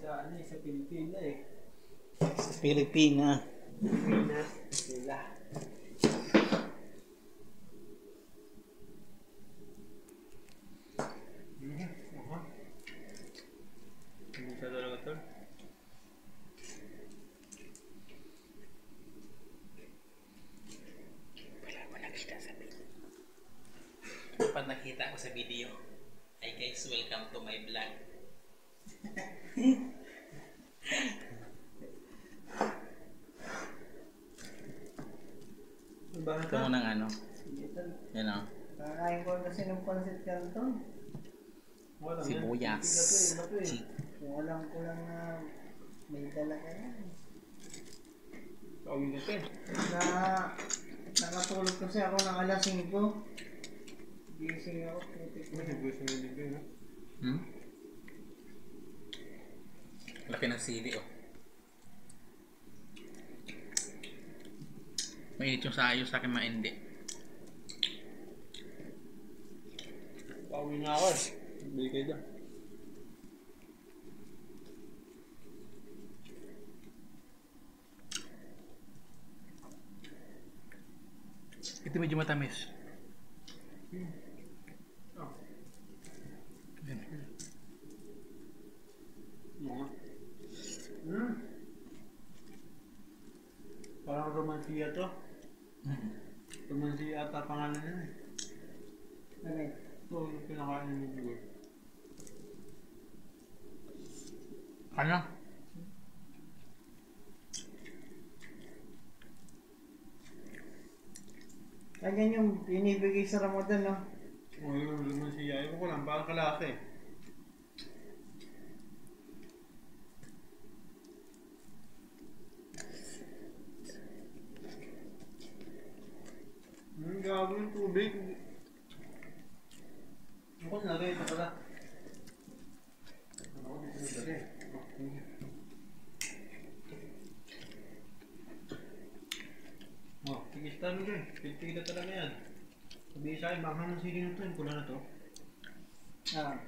sa Pilipinas eh. Sa Pilipinas. Pilipinas, sila. Hindi sa talaga ito. Wala ko nakita sa video. Kapag nakita ko sa video, hi guys, welcome to my vlog. Ito mo ng ano? Yan o. Kakain ko kasi ng pancit canton. Sibuyas. Kung alam ko lang na may dala ka yan. Tawagin natin. Nakatulog kasi ako ng alas 5. Gising ako. Laki ng sili oh. Mainit yung sayo, sa akin maindi. Pauwi na ako eh. Bili kayo dyan. Ito medyo matamis. Oh. Yan. Parang romansiya to. Romansiya ata pangalan nila eh. Okay. Ito yung pinakain ng buwan. Ano? Ganyan yung binibigay sa Ramadan, no? O yung romansiya. Ewan ko lang, parang kalaki eh. Gago yung tubig. Ako na rin, ito pala. Ako dito na rin. Oh, tigistan mo rin. Pilpila talaga yan. Sabihin sa akin, baka ng sige na ito, yung pula na to. Ah.